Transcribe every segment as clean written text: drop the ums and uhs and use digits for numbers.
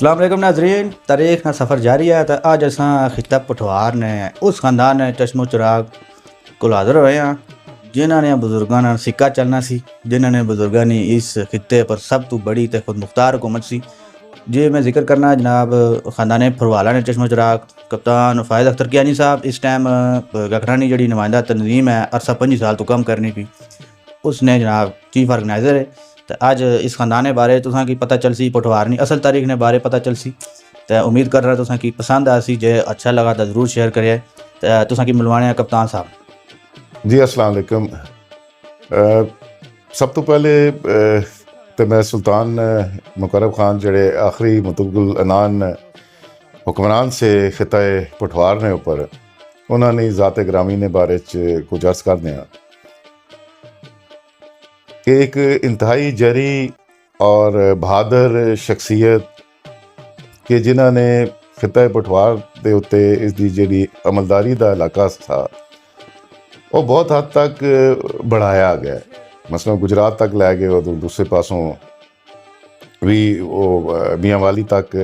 अस्सलाम वालेकुम नाज़रीन, तारीख ना सफ़र जारी है। तो अज असां खिता पठवार ने उस खानदान ने चश्मो चिराग को हाज़र होए हैं जिन्होंने बुजुर्गों ने सिक्का चलना सी, जिन्होंने बुजुर्गों ने इस खिते पर सब तो बड़ी तो खुद मुख्तार हुकूमत सी। जी मैं जिक्र करना जनाब खानदान फरवाला ने चश्मो चिराग कप्तान फायद अख्तर कियानी साहब इस टाइम गखरानी जी नुमाइंदा तनजीम है अरसा 5 साल तो कम करनी पी, उसने जनाब चीफ ऑर्गेनाइज़र है। तो अज इस खानदान बारे तुसां की पता चल सी, पठवारनी असल तारीख ने बारे पता चल सी। तो उम्मीद कर रहा तुसां की पसंद आ सी, जे अच्छा लगा तो ज़रूर शेयर करिए। तो तुसां की मिलवाने कप्तान साहब जी अस्सलाम वालेकुम। सब तो पहले तो मैं सुल्तान मुकरब खान जड़े आखिरी मुतुल अनान हुक्मरान से खिताए पठवार ने उपर उन्होंने ज़ाते ग्रामी ने बारे च कुछ अर्ज कर दें कि एक इंतहाई जरी और बहादुर शख्सियत कि जिन्होंने खिताए पठवार के उत्ते इसकी जी अमलदारी का इलाका था वो बहुत हद तक बढ़ाया गया। मसलन गुजरात तक लै गए और दूसरे पासों भी वो मियाँ वाली तक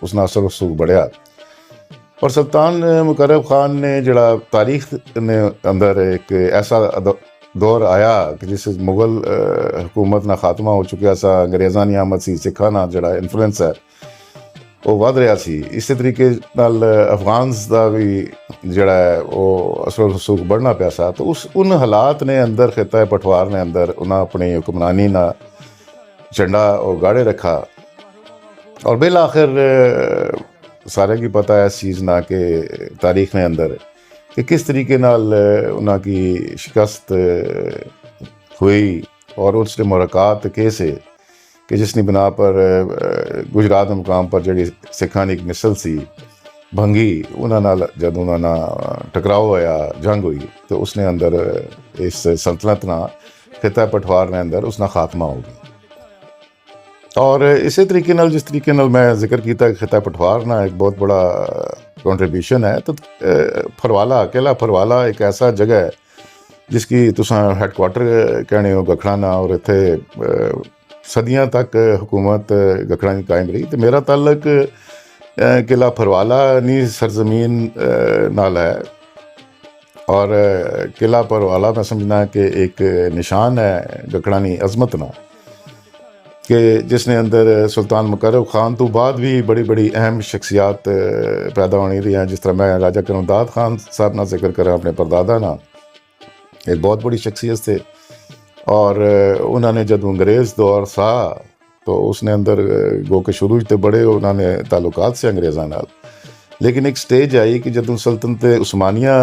उसना असर रसूख बढ़िया। और सुल्तान मुकरब खान ने जड़ा तारीख ने अंदर एक ऐसा दौर आया कि जिस मुगल हुकूमत ना खात्मा हो चुका सा, अंग्रेज़ां दी आमद सी, सिखा ना जड़ा इन्फ्लुएंस है वो वध रहा सी। इस तरीके नाल अफगान्स का भी जड़ा है वो असर रसूख बढ़ना पिया सा। तो उन हालात ने अंदर खिता पठवार ने अंदर उन्हें अपनी हुक्मरानी ना झंडा और गाड़े रखा। और बिल आखिर सारे की पता है इस चीज़ ना कि तारीख ने अंदर कि किस तरीके नाल उनकी शिकस्त हुई और उसने मुलाकात कैसे कि जिसकी बिना पर गुजरात मुकाम पर जी सिखां की एक मिसल सी भंगी उन्होंने जब उन्होंने टकराव होया, जंग हुई, तो उसने अंदर इस सल्तनत ना खिता पठवार ने अंदर उसका खात्मा हो गया। और इस तरीके नाल जिस तरीके नाल मैं जिक्र किया खिता पठवार ना एक बहुत बड़ा कंट्रीब्यूशन है। तो फरवाला किला फरवाला एक ऐसा जगह है जिसकी तुसां हैडक्वार्टर कहने हो गखड़ाना और इत्थे सदियां तक हुकूमत गखड़ा की कायम रही। तो मेरा ताल्लुक किला फरवाला नी सरजमीन नाल है और किला फरवाला मैं समझना कि एक निशान है गखड़ानी अजमत ना कि जिसने अंदर सुल्तान मुकरब खान तो बाद भी बड़ी बड़ी अहम शख्सियात पैदा होनी रही हैं। जिस तरह मैं राजा करमदाद खान साहब ना जिक्र करें, अपने परदादा ना एक बहुत बड़ी शख्सियत थे। और उन्होंने जब अंग्रेज़ दौर सा तो उसने अंदर गो के शुरू तो बड़े उन्होंने ताल्लुकात से अंग्रेज़ों नाल, लेकिन एक स्टेज आई कि जब सल्तनत उस्मानिया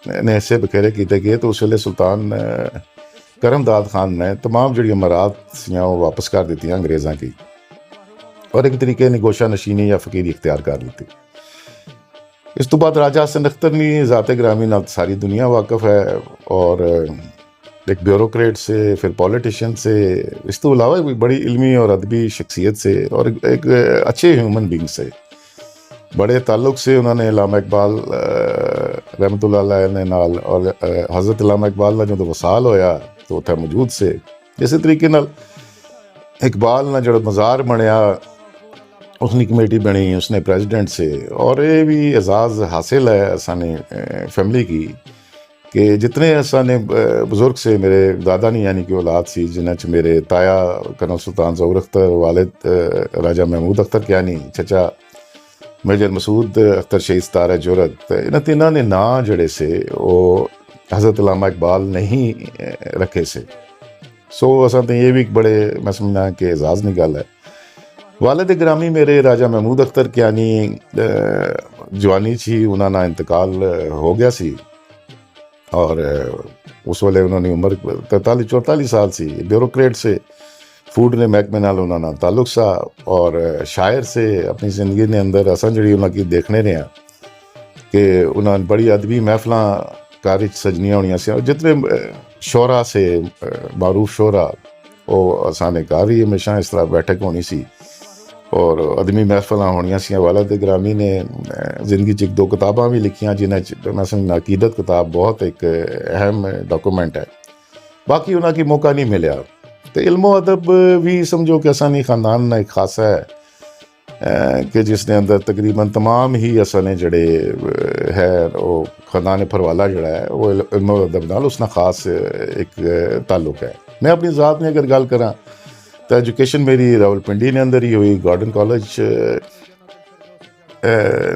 ने हिस्से बखेरे किए गए तो उस वेले सुल्तान करमदाद खान ने तमाम जी अमारात सियाँ वो वापस कर दी अंग्रेज़ों की और एक तरीके ने गोशा नशीनी या फ़कीरी इख्तियार कर ली। इस तो बाद राजा हसन अख्तर ने ज़ाते ग्रामी नाल सारी दुनिया वाकफ़ है और एक ब्यूरोक्रेट से फिर पॉलिटिशियन से, इस तो अलावा भी बड़ी इल्मी और अदबी शख्सियत से और एक अच्छे ह्यूमन बींग से बड़े ताल्लुक़ से उन्होंने अल्लामा इकबाल रहमतुल्लाह अलैह ने नाल और हज़रत अल्लामा इकबाल का जो वसाल होया तो उत्थे मौजूद से। इस तरीके नाल इकबाल ना जो मज़ार बनया उसकी कमेटी बनी उसने प्रेजिडेंट से। और ये भी एजाज़ हासिल है असाने फैमिली की कि जितने असाने बुज़ुर्ग से मेरे दादा नहीं यानी कि औलाद सी जिन्हें च मेरे ताया कर्नल सुल्तान ज़हूर अख्तर, वालिद राजा महमूद अख्तर कियानी, चचा मेजर मसूद अख्तर शहीद सितारा जुरत, इन तीनों ने ना जड़े से वो हज़रत अल्लामा इकबाल नहीं रखे से। सो असा तो ये भी एक बड़े मैं समझना कि एजाज़ की गल है। वालिद ग्रामी मेरे राजा महमूद अख्तर कियानी जवानी ची उन्होंने इंतकाल हो गया सी और उस वेले उन्होंने उम्र 43-44 साल सी। ब्यूरोक्रेट से फूड ने महकमे नाल उन्होंने ताल्लुक सा और शायर से अपनी ज़िंदगी ने अंदर असा जी उन्होंने देखने रहे कि उन्होंने बड़ी अदबी महफिल कार सजनिया होनी सी और जितने शोरा से मारूफ शोरा वो असाने कार ही हमेशा इस तरह बैठक होनी सी और अदमी महफिल होनिया सी। वालिद ग्रामी ने जिंदगी च 1-2 किताबां भी लिखियां जिन्हें मैं समझना अकीदत किताब बहुत एक अहम डॉक्यूमेंट है। बाकी उन्होंने मौका नहीं मिलया। तो इल्मो अदब भी समझो कि असानी ख़ानदान एक खासा है कि जिसने अंदर तकरीबन तमाम ही असा ने जड़े है वो खानदान फरवाला जड़ा है वो इल्म अदब नाल उसना खास एक ताल्लुक है। मैं अपनी ज़ात में अगर गल करा तो एजुकेशन मेरी रावलपिंडी ने अंदर ही हुई, गार्डन कॉलेज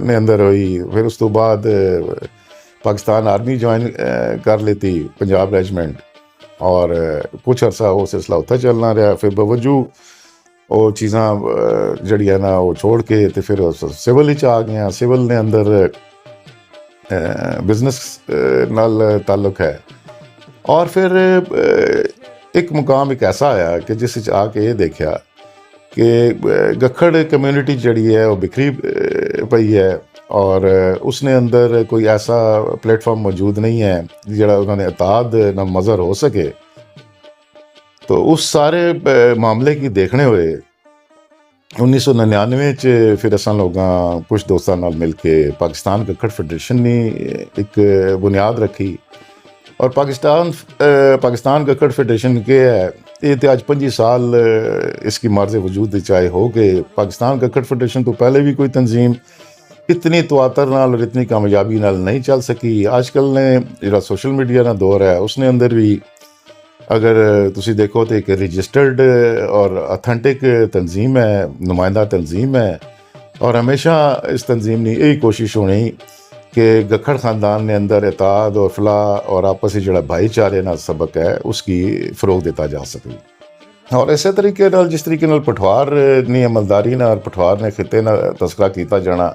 ने अंदर हुई। फिर उस तो बाद पाकिस्तान आर्मी ज्वाइन कर लेती, पंजाब रेजिमेंट, और कुछ अरसा वो सिलसिला उत्थे चलना रहा। फिर बावजू वो चीज़ां जड़ियां ना वो छोड़ के तो फिर सिविल ही आ गया। सिविल ने अंदर बिजनेस नाल ताल्लुक है। और फिर एक मुकाम एक ऐसा आया कि जिस आके ये देखा कि गखड़ कम्यूनिटी जड़ी है वो बिखरी पई है और उसने अंदर कोई ऐसा प्लेटफॉर्म मौजूद नहीं है जड़ा उन्होंने इताद ना मज़र हो सके। तो उस सारे मामले की देखने हुए 1999 च फिर असां लोगां कुछ दोस्तां नाल मिल के पाकिस्तान गखड़ फेडरेशन ने एक बुनियाद रखी। और पाकिस्तान गखड़ फेडरेशन के है ये तो अज 25 साल इसकी मार्ज़ वजूद चाहे हो गए। पाकिस्तान गखड़ फेडरेशन तो पहले भी कोई तंजीम इतनी तवातर नाल और इतनी कामयाबी नाल नहीं चल सकी। आजकल ने जो सोशल मीडिया ना दौर है उसने अंदर भी अगर तुसी देखो तो एक रजिस्टर्ड और ऑथेंटिक तंजीम है, नुमाइंदा तंजीम है। और हमेशा इस तंजीम ने यही कोशिश होनी कि गखड़ ख़ानदान ने अंदर इताद और फलाह और आपसी जड़ा भाईचारे ना सबक है उसकी फ़रोग दिता जा सके। और इस तरीके नाल जिस तरीके नाल पठवार ने अमलदारी ना और पठवार ने खिते ना तस्करा किया जाना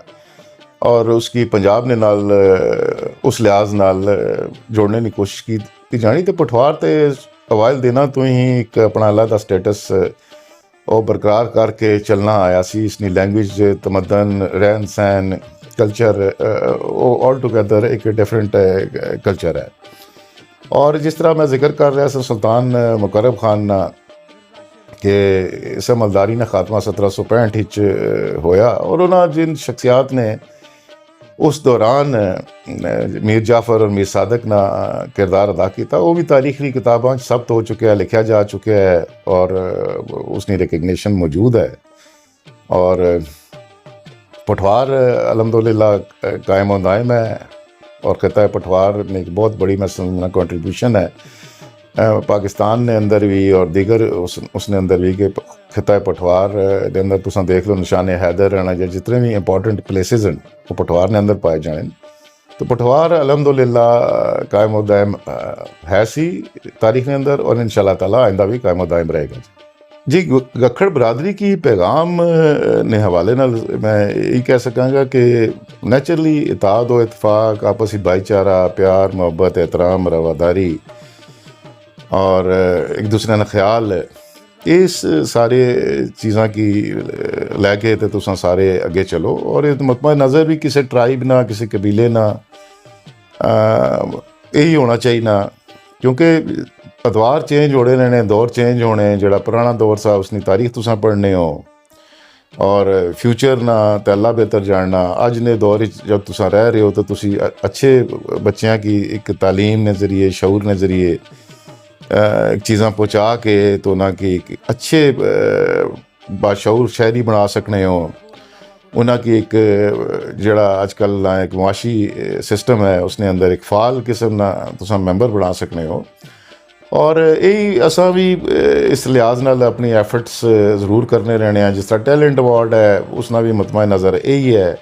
और उसकी पंजाब ने नाल उस लिहाज नाल जोड़ने की कोशिश की जानी। तो पठवार तो अवाइल दिनों तो ही एक अपना अलग स्टेटस वो बरकरार करके चलना आया सी। इसकी लैंग्वेज, तमदन, रहन सहन, कल्चर वो ऑल टुगेदर एक डिफरेंट कल्चर है। और जिस तरह मैं जिक्र कर रहा था सुल्तान मुकर्रम खान ना कि इस अमलदारी ने खात्मा 1765 होया और उन्होंने जिन शख्सियात ने उस दौरान मीर जाफ़र और मीर सादक ना किरदार अदा किया वो भी तारीखी किताबों सब हो चुके हैं, लिखा जा चुका है और उसकी रिकग्निशन मौजूद है। और पठवार अल्हम्दुलिल्लाह कायम और दायम है और खिता पठवार ने एक बहुत बड़ी मैं कंट्रीब्यूशन है पाकिस्तान ने अंदर भी और दीगर उसने अंदर भी कि खिता पठवार के अंदर तुम देख लो निशान हैदर रहना या जितने भी इंपॉर्टेंट प्लेसेस हैं वो पठवार ने अंदर पाए जाने। तो पठवार अल्हम्दुलिल्लाह कायम और दायम है सी तारीख के अंदर और इंशाअल्लाह ताला आइंदा भी कायम और दायम रहेगा। जी गखड़ बरादरी की पैगाम ने हवाले नाल मैं यही कह सकांगा कि नेचुरली इताद और इतफाक, आपसी भाईचारा, प्यार, मोहब्बत, एहतराम, रवादारी और एक दूसरे का ख्याल इस सारे चीज़ा की लैके तो तुम सारे अगे चलो। और मतमा नज़र भी किसी ट्राइब ना किसी कबीले ना यही होना चाहिए ना, क्योंकि अदवार चेंज होने रहने, दौर चेंज होने, जड़ा पुराना दौर सा उसकी तारीख तुसा पढ़ने हो और फ्यूचर ना तो अल्लाह बेहतर जानना। अज ने दौर जब तुसा रह रहे हो तो तुसी अच्छे बच्चों की एक तालीम के ज़रिए, शऊर के ज़रिए चीज़ां पहुँचा के तो ना कि अच्छे बाशऊर शहरी बना सकने हो। उन्होंने एक जड़ा आजकल एक मुआशी सिस्टम है उसने अंदर एक फाल किस्म ना तुसा मैंबर बना सकने हो। और यही असा भी इस लिहाज नाल अपनी एफर्ट्स ज़रूर करने रहने हैं। जिस तरह टैलेंट अवार्ड है उसना भी मतमा नज़र यही है।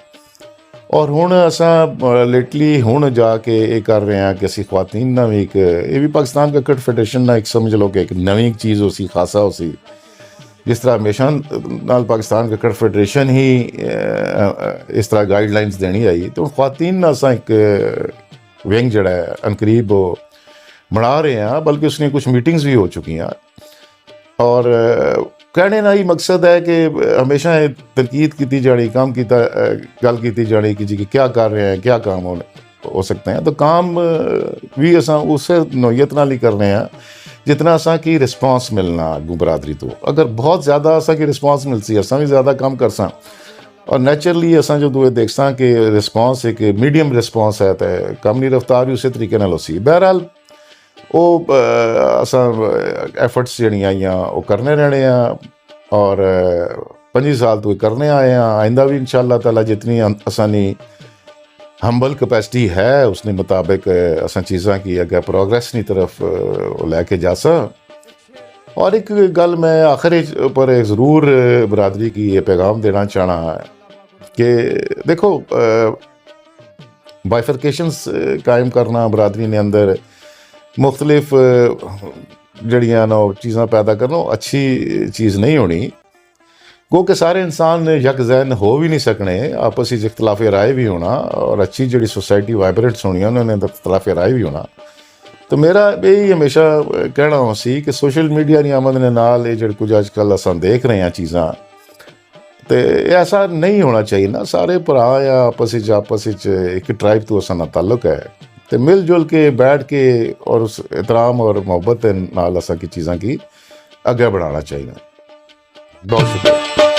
और हुण असां लेटली हुण जाके ये कर रहे हैं कि असी ख्वातीन ना भी एक ये भी पाकिस्तान गखड़ फेडरेशन ना एक समझ लो कि एक नवी चीज़ हो सी, खासा हो सी। जिस तरह हमेशा नाल पाकिस्तान गखड़ फेडरेशन ही इस तरह गाइडलाइंस देनी आई तो ख्वातीन ना असां एक विंग जड़ा है अनकरीब बना रहे हैं, बल्कि उसने कुछ मीटिंग्स भी हो चुकी हैं। और कहने का ही मकसद है कि हमेशा तनकीद की जानी, काम की गल की जानी कि जी क्या कर रहे हैं, क्या काम हो सकते हैं। तो काम भी असा उस नौयत नाल ही कर रहे हैं जितना असा की रिस्पॉन्स मिलना अगू बरादरी तो। अगर बहुत ज़्यादा असा की रिस्पॉन्स मिल सी असा भी ज़्यादा काम कर सा और नेचुरली असा जो दुए देख सा कि रिस्पॉन्स एक मीडियम रिस्पॉन्स है तो कम की रफ्तार भी उस तरीके नाल हो सी। बहरहाल वो असा एफर्ट्स जड़ियाँ आईयां वो करने रहने हैं और 25 साल तो करने आए हैं, आइंदा भी इंशाअल्लाह ताला जितनी असानी हम्बल कैपेसिटी है उसने मुताबिक असा चीज़ां की अगर प्रोग्रेस की तरफ लैके जासा। और एक गल मैं आखिरी पर ज़रूर बरादरी की ये पैगाम देना चाहना है कि देखो बाइफरकेशंस कायम करना बरादरी ने अंदर मुख्तलिफ जड़ियाँ ना चीज़ां पैदा करना अच्छी चीज़ नहीं होनी। गो के सारे इंसान यक जहन हो भी नहीं सकने, आपस में इख्तलाफ राय भी होना और अच्छी जड़ी सोसाइटी वाइब्रेंट्स होनी उन्होंने अंदर इख्तलाफ राय भी होना। तो मेरा यही हमेशा कहना हो सी कि सोशल मीडिया की आमद ने नाल जो कुछ अजकल अस देख रहे हैं चीज़ां, तो ऐसा नहीं होना चाहिए ना। सारे भरा या आपस एक ट्राइब तो असा ना ताल्लुक है, तो मिलजुल के बैठ के और उस एहतराम और मोहब्बत नाल असा की चीज़ां की अगे बढ़ाना चाहिए। बहुत शुक्रिया।